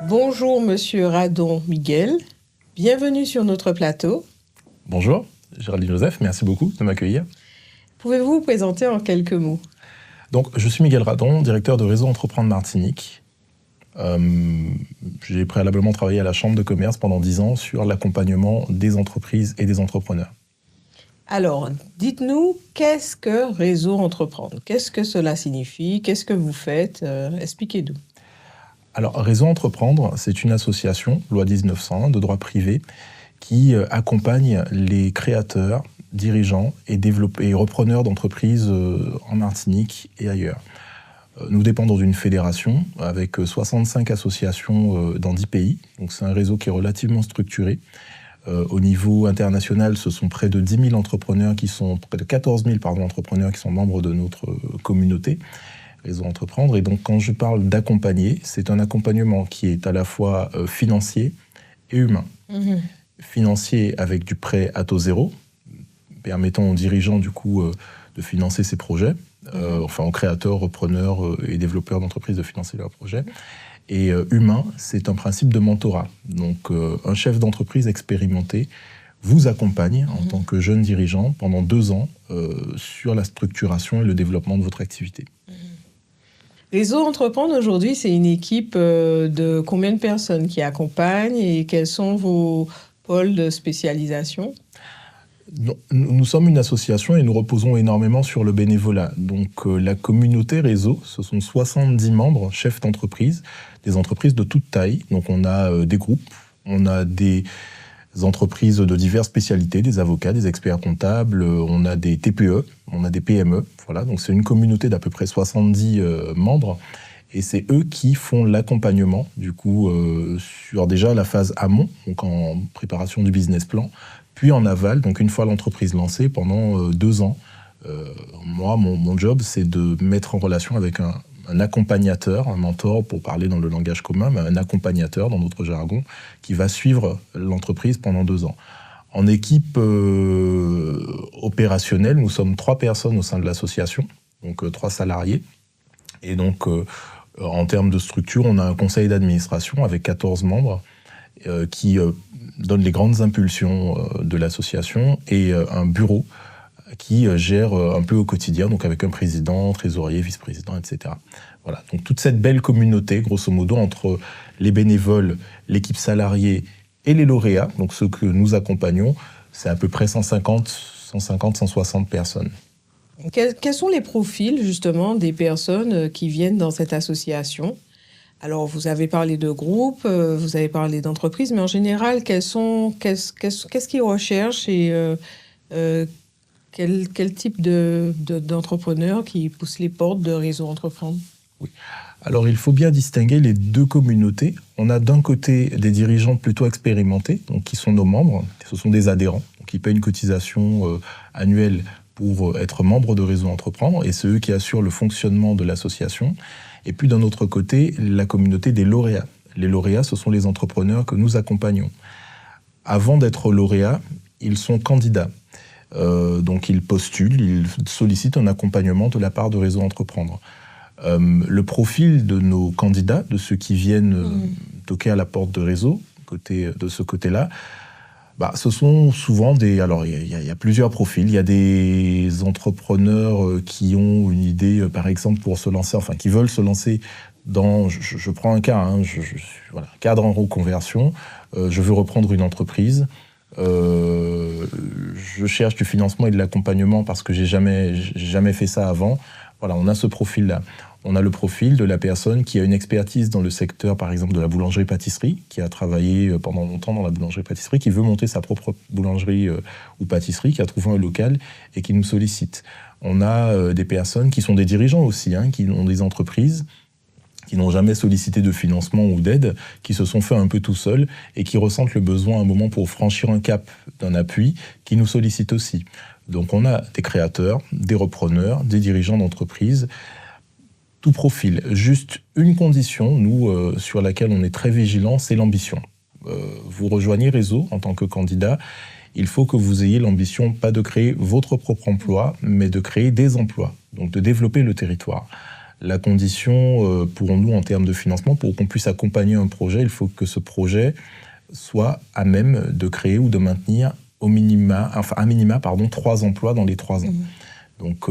Bonjour Monsieur Radon Miguel, bienvenue sur notre plateau. Bonjour, Géraldine Joseph, merci beaucoup de m'accueillir. Pouvez-vous vous présenter en quelques mots? Donc, je suis Miguel Radon, directeur de Réseau Entreprendre Martinique. J'ai préalablement travaillé à la Chambre de commerce pendant 10 ans sur l'accompagnement des entreprises et des entrepreneurs. Alors, dites-nous, qu'est-ce que Réseau Entreprendre? Qu'est-ce que cela signifie? Qu'est-ce que vous faites? Expliquez-nous. Alors, Réseau Entreprendre, c'est une association, loi 1901, de droit privé, qui accompagne les créateurs, dirigeants et repreneurs d'entreprises en Martinique et ailleurs. Nous dépendons d'une fédération avec 65 associations dans 10 pays. Donc c'est un réseau qui est relativement structuré. Au niveau international, ce sont près de 10 000 entrepreneurs près de 14 000 entrepreneurs qui sont membres de notre communauté, Réseau Entreprendre. Et donc quand je parle d'accompagner, c'est un accompagnement qui est à la fois financier et humain. Financier avec du prêt à taux zéro, permettant aux dirigeants du coup de financer ses projets, aux créateurs, repreneurs et développeurs d'entreprises de financer leurs projets. Et humain, c'est un principe de mentorat. Donc un chef d'entreprise expérimenté vous accompagne en tant que jeune dirigeant pendant 2 ans sur la structuration et le développement de votre activité. Réseau Entreprendre aujourd'hui, c'est une équipe de combien de personnes qui accompagnent et quels sont vos pôles de spécialisation? Nous sommes une association et nous reposons énormément sur le bénévolat. Donc la communauté réseau, ce sont 70 membres, chefs d'entreprise, des entreprises de toute taille. Donc on a des groupes, on a des entreprises de diverses spécialités, des avocats, des experts comptables, on a des TPE, on a des PME. Voilà, donc c'est une communauté d'à peu près 70 membres. Et c'est eux qui font l'accompagnement, du coup, sur déjà la phase amont, donc en préparation du business plan, puis en aval, donc une fois l'entreprise lancée, pendant 2 ans. Moi, mon job, c'est de mettre en relation avec un accompagnateur, un mentor, pour parler dans le langage commun, mais un accompagnateur, dans notre jargon, qui va suivre l'entreprise pendant 2 ans. En équipe opérationnelle, nous sommes 3 personnes au sein de l'association, donc 3 salariés. Et donc, en termes de structure, on a un conseil d'administration avec 14 membres qui donne les grandes impulsions de l'association et un bureau qui gère un peu au quotidien, donc avec un président, trésorier, vice-président, etc. Voilà, donc toute cette belle communauté, grosso modo, entre les bénévoles, l'équipe salariée et les lauréats, donc ceux que nous accompagnons, c'est à peu près 160 personnes. Quels sont les profils, justement, des personnes qui viennent dans cette association? Alors, vous avez parlé de groupes, vous avez parlé d'entreprises, mais en général, qu'est-ce qu'ils recherchent et quel type d'entrepreneurs qui poussent les portes de Réseau Entreprendre? Oui. Alors, il faut bien distinguer les 2 communautés. On a d'un côté des dirigeants plutôt expérimentés, donc qui sont nos membres, ce sont des adhérents, donc qui paient une cotisation annuelle pour être membres de Réseau Entreprendre, et c'est eux qui assurent le fonctionnement de l'association. Et puis d'un autre côté, la communauté des lauréats. Les lauréats, ce sont les entrepreneurs que nous accompagnons. Avant d'être lauréats, ils sont candidats. Donc ils postulent, ils sollicitent un accompagnement de la part de Réseau Entreprendre. Le profil de nos candidats, de ceux qui viennent toquer à la porte de Réseau, de ce côté-là, ce sont souvent des... Alors, il y a plusieurs profils. Il y a des entrepreneurs qui ont une idée, par exemple, pour se lancer, qui veulent se lancer dans... Je prends un cas, cadre en reconversion. Je veux reprendre une entreprise. Je cherche du financement et de l'accompagnement parce que j'ai jamais fait ça avant. Voilà, on a ce profil-là. On a le profil de la personne qui a une expertise dans le secteur, par exemple, de la boulangerie-pâtisserie, qui a travaillé pendant longtemps dans la boulangerie-pâtisserie, qui veut monter sa propre boulangerie ou pâtisserie, qui a trouvé un local et qui nous sollicite. On a des personnes qui sont des dirigeants aussi, qui ont des entreprises, qui n'ont jamais sollicité de financement ou d'aide, qui se sont fait un peu tout seuls et qui ressentent le besoin à un moment pour franchir un cap d'un appui, qui nous sollicitent aussi. Donc on a des créateurs, des repreneurs, des dirigeants d'entreprise, tout profil. Juste une condition, nous, sur laquelle on est très vigilant, c'est l'ambition. Vous rejoignez Réseau en tant que candidat, il faut que vous ayez l'ambition, pas de créer votre propre emploi, mais de créer des emplois, donc de développer le territoire. La condition pour nous en termes de financement, pour qu'on puisse accompagner un projet, il faut que ce projet soit à même de créer ou de maintenir à minima 3 emplois dans les 3 ans. Donc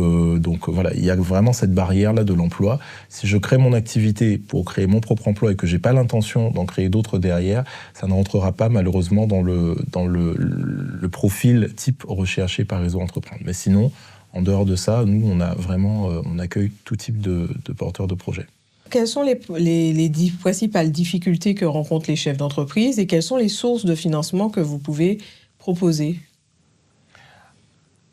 voilà, il y a vraiment cette barrière-là de l'emploi. Si je crée mon activité pour créer mon propre emploi et que j'ai pas l'intention d'en créer d'autres derrière, ça ne rentrera pas malheureusement dans le profil type recherché par Réseau Entreprendre. Mais sinon, en dehors de ça, nous, on accueille tout type de porteurs de projets. Quelles sont les principales difficultés que rencontrent les chefs d'entreprise et quelles sont les sources de financement que vous pouvez proposer ?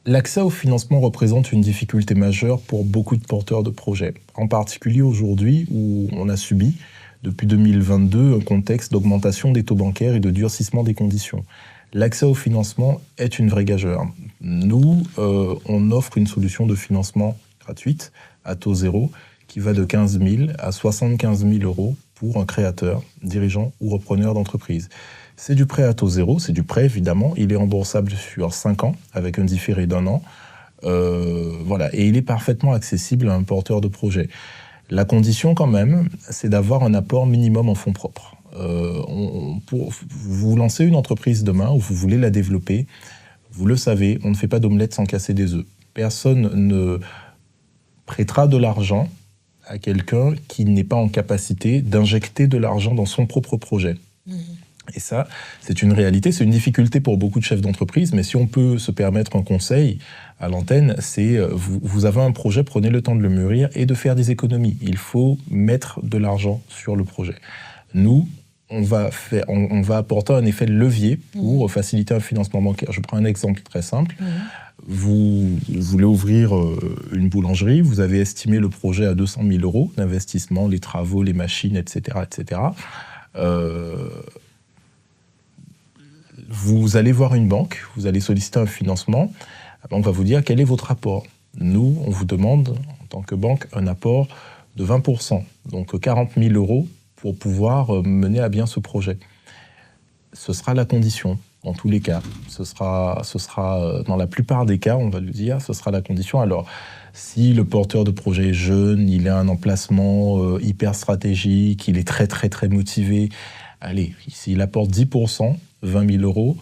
L'accès au financement représente une difficulté majeure pour beaucoup de porteurs de projets. En particulier aujourd'hui où on a subi, depuis 2022, un contexte d'augmentation des taux bancaires et de durcissement des conditions. L'accès au financement est une vraie gageure. Nous, on offre une solution de financement gratuite à taux zéro qui va de 15 000 à 75 000 euros pour un créateur, dirigeant ou repreneur d'entreprise. C'est du prêt à taux zéro, c'est du prêt évidemment, il est remboursable sur 5 ans avec un différé d'1 an. Voilà. Et il est parfaitement accessible à un porteur de projet. La condition quand même, c'est d'avoir un apport minimum en fonds propres. Pour vous lancer une entreprise demain ou vous voulez la développer, vous le savez, on ne fait pas d'omelette sans casser des œufs. Personne ne prêtera de l'argent à quelqu'un qui n'est pas en capacité d'injecter de l'argent dans son propre projet. Et ça, c'est une réalité, c'est une difficulté pour beaucoup de chefs d'entreprise, mais si on peut se permettre un conseil à l'antenne, c'est vous avez un projet, prenez le temps de le mûrir et de faire des économies. Il faut mettre de l'argent sur le projet. Nous, on va apporter un effet de levier pour faciliter un financement bancaire. Je prends un exemple très simple. Vous voulez ouvrir une boulangerie, vous avez estimé le projet à 200 000 euros d'investissement, les travaux, les machines, etc., etc. Vous allez voir une banque, vous allez solliciter un financement, la banque va vous dire quel est votre apport. Nous, on vous demande, en tant que banque, un apport de 20%, donc 40 000 euros pour pouvoir mener à bien ce projet. Ce sera la condition, dans tous les cas. Ce sera dans la plupart des cas, on va le dire, ce sera la condition. Alors, si le porteur de projet est jeune, il a un emplacement hyper stratégique, il est très très très motivé, allez, s'il apporte 10%, 20 000 euros,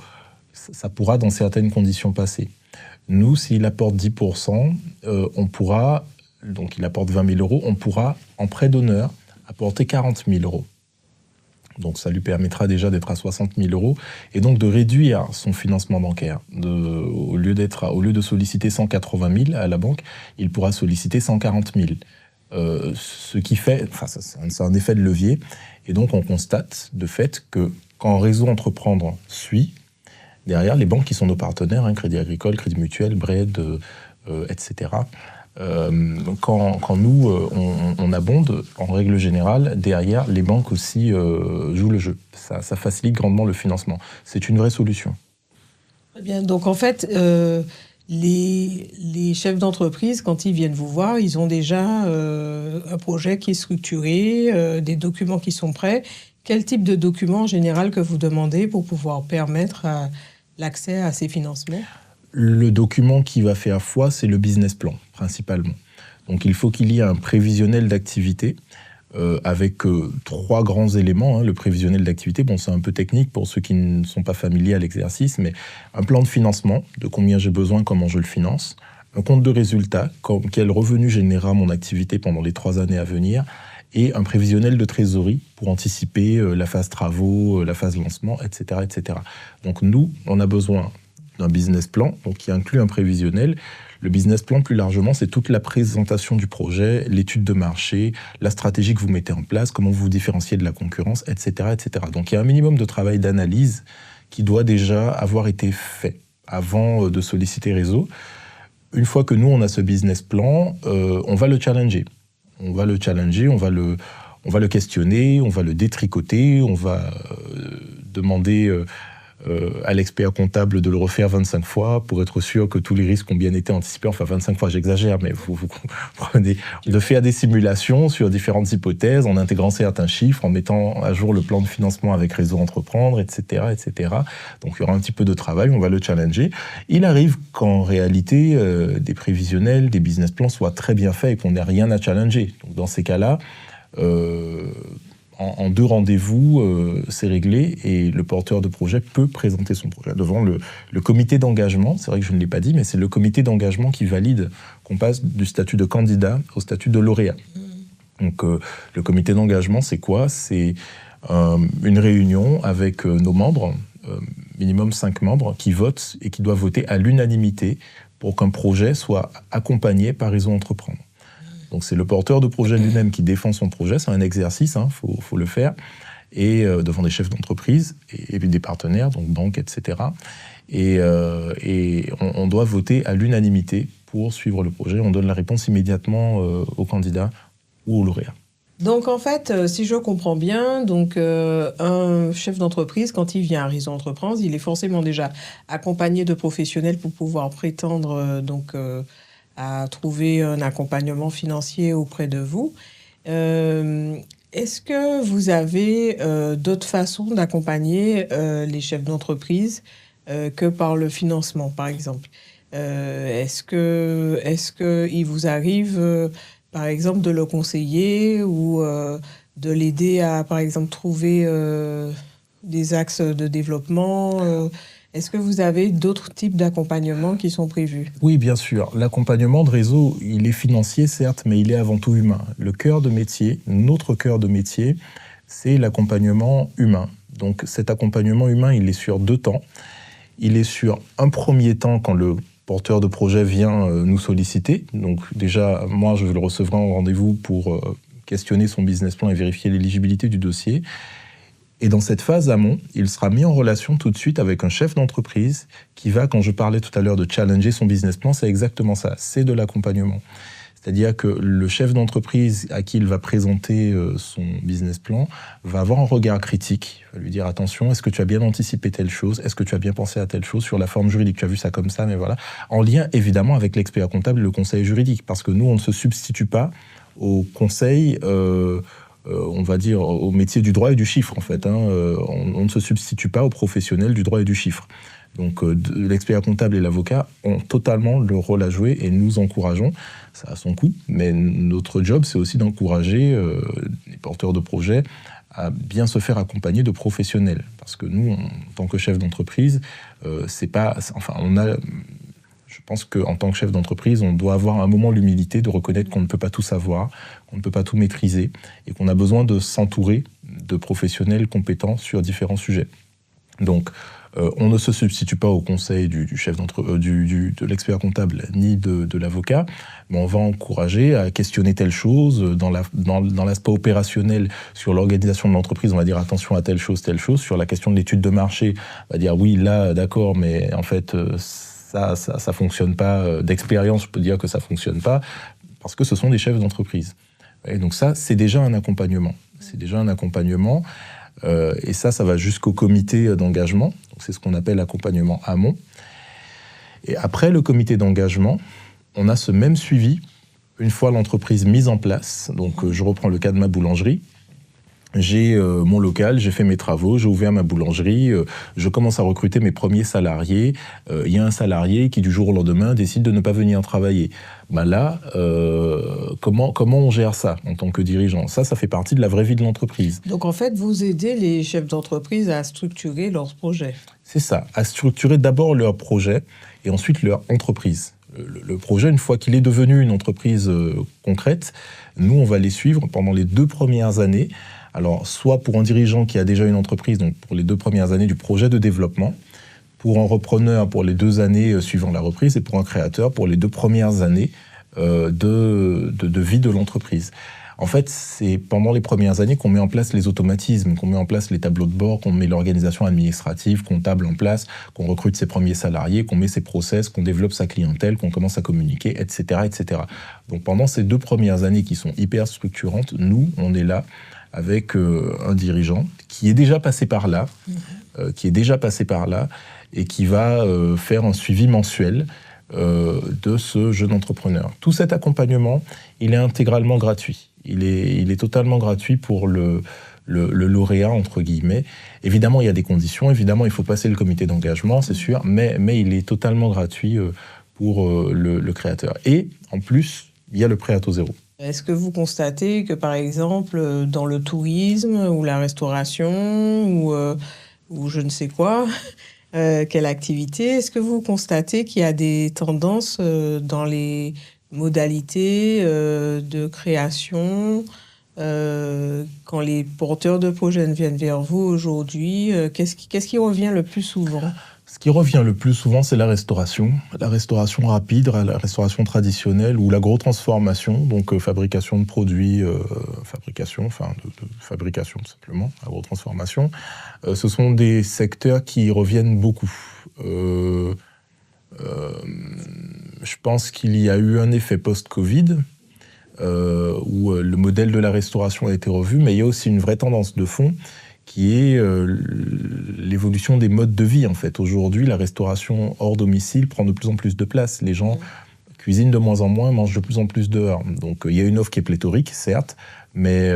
ça pourra dans certaines conditions passer. Nous, s'il apporte 10%, on pourra, donc il apporte 20 000 euros, on pourra, en prêt d'honneur, apporter 40 000 euros. Donc ça lui permettra déjà d'être à 60 000 euros et donc de réduire son financement bancaire. Au lieu de solliciter 180 000 à la banque, il pourra solliciter 140 000. Ce qui fait, c'est un effet de levier. Et donc on constate de fait que quand Réseau Entreprendre suit, derrière les banques qui sont nos partenaires, Crédit Agricole, Crédit Mutuel, Bred, etc., quand nous, on abonde, en règle générale, derrière, les banques aussi jouent le jeu. Ça facilite grandement le financement. C'est une vraie solution. Très bien. Donc, en fait, les chefs d'entreprise, quand ils viennent vous voir, ils ont déjà un projet qui est structuré, des documents qui sont prêts. Quel type de documents, en général, que vous demandez pour pouvoir permettre l'accès à ces financements ? Le document qui va faire foi, c'est le business plan, principalement. Donc il faut qu'il y ait un prévisionnel d'activité avec 3 grands éléments. Le prévisionnel d'activité, c'est un peu technique pour ceux qui ne sont pas familiers à l'exercice, mais un plan de financement, de combien j'ai besoin, comment je le finance, un compte de résultat, quel revenu générera mon activité pendant les 3 années à venir, et un prévisionnel de trésorerie pour anticiper la phase travaux, la phase lancement, etc., etc. Donc nous, on a besoin d'un business plan, donc qui inclut un prévisionnel. Le business plan, plus largement, c'est toute la présentation du projet, l'étude de marché, la stratégie que vous mettez en place, comment vous vous différenciez de la concurrence, etc., etc. Donc il y a un minimum de travail d'analyse qui doit déjà avoir été fait avant de solliciter Réseau. Une fois que nous, on a ce business plan, on va le challenger. On va le questionner, on va le détricoter, on va demander à l'expert comptable de le refaire 25 fois pour être sûr que tous les risques ont bien été anticipés. Enfin, 25 fois, j'exagère, mais vous comprenez. De faire des simulations sur différentes hypothèses, en intégrant certains chiffres, en mettant à jour le plan de financement avec Réseau Entreprendre, etc., etc. Donc, il y aura un petit peu de travail, on va le challenger. Il arrive qu'en réalité, des prévisionnels, des business plans soient très bien faits et qu'on n'ait rien à challenger. Donc, dans ces cas-là, en 2 rendez-vous, c'est réglé et le porteur de projet peut présenter son projet devant le comité d'engagement. C'est vrai que je ne l'ai pas dit, mais c'est le comité d'engagement qui valide qu'on passe du statut de candidat au statut de lauréat. Donc le comité d'engagement, c'est quoi ? C'est une réunion avec nos membres, minimum 5 membres, qui votent et qui doivent voter à l'unanimité pour qu'un projet soit accompagné par Réseau Entreprendre. Donc c'est le porteur de projet lui-même qui défend son projet, c'est un exercice, faut le faire, et devant des chefs d'entreprise et des partenaires, donc banques, etc. Et on doit voter à l'unanimité pour suivre le projet. On donne la réponse immédiatement au candidat ou au lauréat. Donc en fait, si je comprends bien, donc un chef d'entreprise, quand il vient à Réseau Entreprendre, il est forcément déjà accompagné de professionnels pour pouvoir prétendre à trouver un accompagnement financier auprès de vous. Est-ce que vous avez d'autres façons d'accompagner les chefs d'entreprise que par le financement, par exemple? Est-ce qu'il vous arrive, par exemple, de le conseiller ou de l'aider à, par exemple, trouver des axes de développement Est-ce que vous avez d'autres types d'accompagnement qui sont prévus ? Oui, bien sûr. L'accompagnement de Réseau, il est financier, certes, mais il est avant tout humain. Le cœur de métier, notre cœur de métier, c'est l'accompagnement humain. Donc cet accompagnement humain, il est sur 2 temps. Il est sur un premier temps quand le porteur de projet vient nous solliciter. Donc déjà, moi, je le recevrai en rendez-vous pour questionner son business plan et vérifier l'éligibilité du dossier. Et dans cette phase amont, il sera mis en relation tout de suite avec un chef d'entreprise qui va, quand je parlais tout à l'heure de challenger son business plan, c'est exactement ça, c'est de l'accompagnement. C'est-à-dire que le chef d'entreprise à qui il va présenter son business plan va avoir un regard critique, va lui dire attention, est-ce que tu as bien anticipé telle chose, est-ce que tu as bien pensé à telle chose, sur la forme juridique, tu as vu ça comme ça, mais voilà. En lien évidemment avec l'expert comptable et le conseil juridique, parce que nous, on ne se substitue au conseil on va dire, au métier du droit et du chiffre, en fait. On ne se substitue pas aux professionnels du droit et du chiffre. Donc, l'expert comptable et l'avocat ont totalement le rôle à jouer et nous encourageons. Ça a son coût, mais notre job, c'est aussi d'encourager les porteurs de projets à bien se faire accompagner de professionnels. Parce que nous, en tant que chef d'entreprise, je pense qu'en tant que chef d'entreprise, on doit avoir à un moment l'humilité de reconnaître qu'on ne peut pas tout savoir, qu'on ne peut pas tout maîtriser et qu'on a besoin de s'entourer de professionnels compétents sur différents sujets. Donc, on ne se substitue pas au conseil du chef de l'expert comptable ni de l'avocat, mais on va encourager à questionner telle chose. Dans l'aspect opérationnel, sur l'organisation de l'entreprise, on va dire attention à telle chose. Sur la question de l'étude de marché, on va dire oui, là, d'accord, mais en fait... Ça fonctionne pas. D'expérience, je peux dire que ça fonctionne pas, parce que ce sont des chefs d'entreprise. Et donc ça, c'est déjà un accompagnement. Et ça va jusqu'au comité d'engagement. Donc c'est ce qu'on appelle l'accompagnement amont. Et après le comité d'engagement, on a ce même suivi, une fois l'entreprise mise en place. Donc je reprends le cas de ma boulangerie. J'ai mon local, j'ai fait mes travaux, j'ai ouvert ma boulangerie, je commence à recruter mes premiers salariés. Il y a un salarié qui, du jour au lendemain, décide de ne pas venir travailler. Là, comment on gère ça en tant que dirigeant ? Ça fait partie de la vraie vie de l'entreprise. Donc, en fait, vous aidez les chefs d'entreprise à structurer leurs projets. C'est ça, à structurer d'abord leur projet et ensuite leur entreprise. Le projet, une fois qu'il est devenu une entreprise concrète, nous, on va les suivre pendant les 2 premières années. Alors, soit pour un dirigeant qui a déjà une entreprise, donc pour les 2 premières années du projet de développement, pour un repreneur pour les 2 années suivant la reprise, et pour un créateur pour les 2 premières années de vie de l'entreprise. En fait, c'est pendant les premières années qu'on met en place les automatismes, qu'on met en place les tableaux de bord, qu'on met l'organisation administrative, comptable en place, qu'on recrute ses premiers salariés, qu'on met ses process, qu'on développe sa clientèle, qu'on commence à communiquer, etc., etc. Donc pendant ces 2 premières années qui sont hyper structurantes, nous, on est là avec un dirigeant qui est déjà passé par là, qui est déjà passé par là et qui va faire un suivi mensuel de ce jeune entrepreneur. Tout cet accompagnement, il est intégralement gratuit. Il est totalement gratuit pour le lauréat, entre guillemets. Évidemment, il y a des conditions. Évidemment, il faut passer le comité d'engagement, c'est sûr. Mais il est totalement gratuit pour le créateur. Et en plus, il y a le prêt à taux zéro. Est-ce que vous constatez que, par exemple, dans le tourisme ou la restauration ou je ne sais quoi, quelle activité, est-ce que vous constatez qu'il y a des tendances dans les modalités de création quand les porteurs de projets viennent vers vous aujourd'hui, qu'est-ce qui revient le plus souvent ? Ce qui revient le plus souvent, c'est la restauration rapide, la restauration traditionnelle ou l'agro-transformation, donc fabrication de produits, fabrication tout simplement, agro-transformation. Ce sont des secteurs qui reviennent beaucoup. Je pense qu'il y a eu un effet post-Covid, où le modèle de la restauration a été revu, mais il y a aussi une vraie tendance de fond qui est l'évolution des modes de vie, en fait. Aujourd'hui, la restauration hors domicile prend de plus en plus de place. Les gens cuisinent de moins en moins, mangent de plus en plus dehors. Donc, il y a une offre qui est pléthorique, certes, mais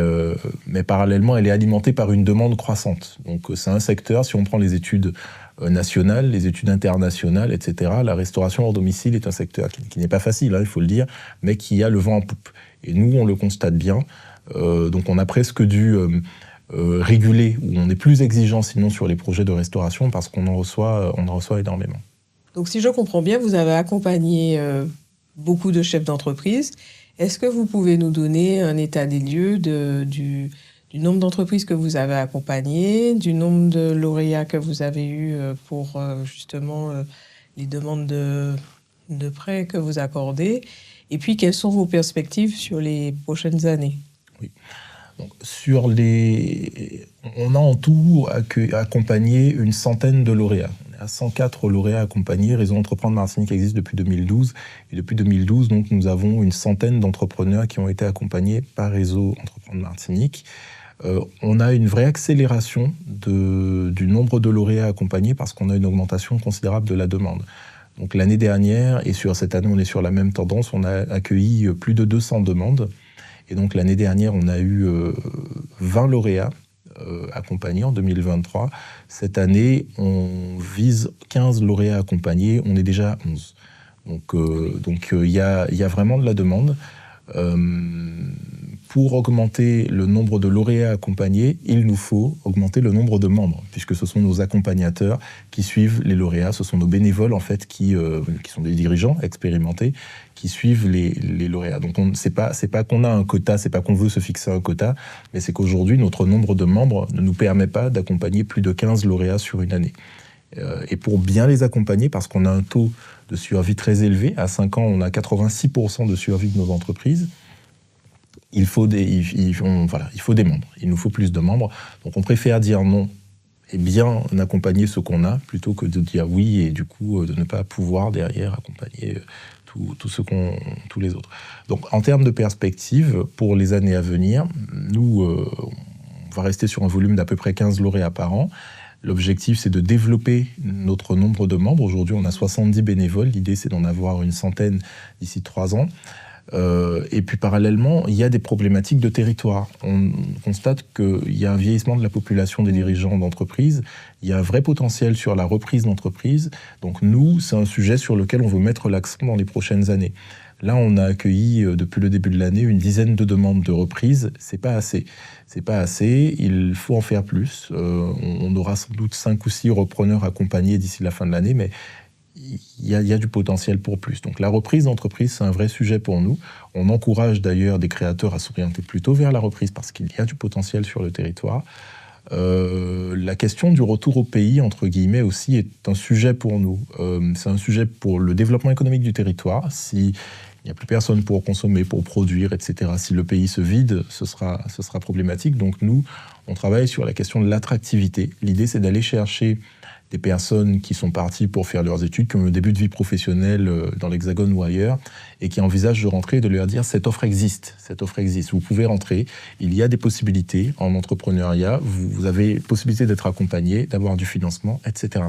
parallèlement, elle est alimentée par une demande croissante. Donc, c'est un secteur, si on prend les études nationales, les études internationales, etc., la restauration hors domicile est un secteur qui n'est pas facile, hein, il faut le dire, mais qui a le vent en poupe. Et nous, on le constate bien. Donc, on a presque dû réguler, où on est plus exigeant sinon sur les projets de restauration parce qu'on en reçoit énormément. Donc si je comprends bien, vous avez accompagné beaucoup de chefs d'entreprise. Est-ce que vous pouvez nous donner un état des lieux du nombre d'entreprises que vous avez accompagnées, du nombre de lauréats que vous avez eus pour justement les demandes de prêts que vous accordez, et puis quelles sont vos perspectives sur les prochaines années ? Oui. Donc, on a en tout accompagné une centaine de lauréats. On est à 104 lauréats accompagnés. Réseau Entreprendre Martinique existe depuis 2012. Et depuis 2012, donc, nous avons une centaine d'entrepreneurs qui ont été accompagnés par Réseau Entreprendre Martinique. On a une vraie accélération du nombre de lauréats accompagnés parce qu'on a une augmentation considérable de la demande. Donc, l'année dernière, et sur cette année, on est sur la même tendance, on a accueilli plus de 200 demandes. Et donc l'année dernière, on a eu 20 lauréats accompagnés en 2023. Cette année, on vise 15 lauréats accompagnés, on est déjà à 11. Donc il y a vraiment de la demande. Pour augmenter le nombre de lauréats accompagnés, il nous faut augmenter le nombre de membres, puisque ce sont nos accompagnateurs qui suivent les lauréats, ce sont nos bénévoles en fait qui sont des dirigeants expérimentés, qui suivent les lauréats. Donc c'est pas qu'on a un quota, c'est pas qu'on veut se fixer un quota, mais c'est qu'aujourd'hui notre nombre de membres ne nous permet pas d'accompagner plus de 15 lauréats sur une année. Et pour bien les accompagner, parce qu'on a un taux de survie très élevé, à 5 ans on a 86% de survie de nos entreprises, il faut des membres. Il nous faut plus de membres. Donc on préfère dire non et bien accompagner ce qu'on a plutôt que de dire oui et du coup de ne pas pouvoir derrière accompagner tous les autres. Donc en termes de perspective, pour les années à venir, nous, on va rester sur un volume d'à peu près 15 lauréats par an. L'objectif, c'est de développer notre nombre de membres. Aujourd'hui, on a 70 bénévoles. L'idée, c'est d'en avoir une centaine d'ici 3 ans. Et puis parallèlement, il y a des problématiques de territoire. On constate qu'il y a un vieillissement de la population des dirigeants d'entreprise. Il y a un vrai potentiel sur la reprise d'entreprise. Donc nous, c'est un sujet sur lequel on veut mettre l'accent dans les prochaines années. Là, on a accueilli depuis le début de l'année une dizaine de demandes de reprise. C'est pas assez. C'est pas assez. Il faut en faire plus. On aura sans doute 5 ou 6 repreneurs accompagnés d'ici la fin de l'année, mais il y a du potentiel pour plus. Donc la reprise d'entreprise, c'est un vrai sujet pour nous. On encourage d'ailleurs des créateurs à s'orienter plutôt vers la reprise parce qu'il y a du potentiel sur le territoire. La question du retour au pays, entre guillemets, aussi est un sujet pour nous. C'est un sujet pour le développement économique du territoire. Si Il n'y a plus personne pour consommer, pour produire, etc. Si le pays se vide, ce sera problématique. Donc nous, on travaille sur la question de l'attractivité. L'idée, c'est d'aller chercher des personnes qui sont parties pour faire leurs études, qui ont un début de vie professionnelle dans l'Hexagone ou ailleurs, et qui envisagent de rentrer et de leur dire « cette offre existe, vous pouvez rentrer, il y a des possibilités en entrepreneuriat, vous avez possibilité d'être accompagné, d'avoir du financement, etc. »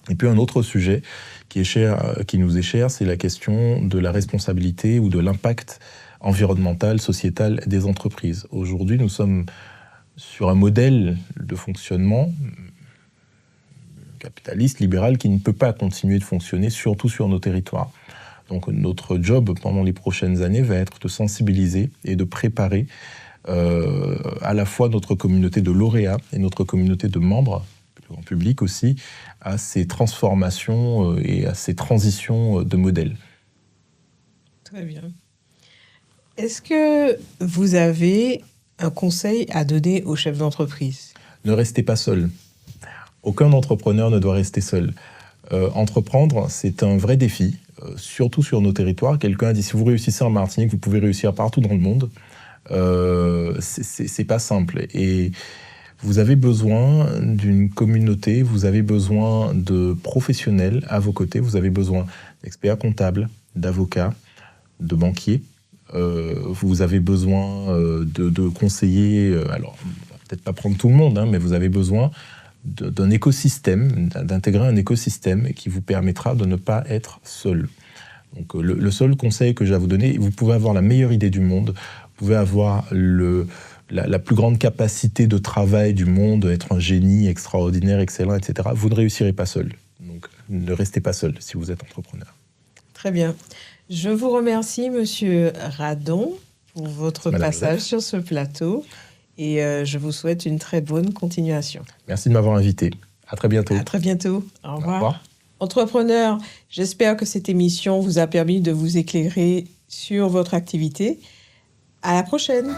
Et puis un autre sujet qui nous est cher, c'est la question de la responsabilité ou de l'impact environnemental, sociétal des entreprises. Aujourd'hui, nous sommes sur un modèle de fonctionnement capitaliste, libéral, qui ne peut pas continuer de fonctionner, surtout sur nos territoires. Donc notre job pendant les prochaines années va être de sensibiliser et de préparer à la fois notre communauté de lauréats et notre communauté de membres, le grand public aussi, à ces transformations et à ces transitions de modèles. Très bien. Est-ce que vous avez un conseil à donner aux chefs d'entreprise ? Ne restez pas seul. Aucun entrepreneur ne doit rester seul. Entreprendre, c'est un vrai défi, surtout sur nos territoires. Quelqu'un a dit, si vous réussissez en Martinique, vous pouvez réussir partout dans le monde. C'est pas simple. Et vous avez besoin d'une communauté, vous avez besoin de professionnels à vos côtés, vous avez besoin d'experts comptables, d'avocats, de banquiers. Vous avez besoin de conseillers, alors on va peut-être pas prendre tout le monde, mais vous avez besoin d'un écosystème, d'intégrer un écosystème qui vous permettra de ne pas être seul. Donc le seul conseil que j'ai à vous donner, vous pouvez avoir la meilleure idée du monde, vous pouvez avoir la plus grande capacité de travail du monde, être un génie extraordinaire, excellent, etc. Vous ne réussirez pas seul. Donc ne restez pas seul si vous êtes entrepreneur. Très bien. Je vous remercie, Monsieur Radon, pour votre passage sur ce plateau. Et je vous souhaite une très bonne continuation. Merci de m'avoir invité. À très bientôt. À très bientôt. Au revoir. Au revoir. Entrepreneurs, j'espère que cette émission vous a permis de vous éclairer sur votre activité. À la prochaine.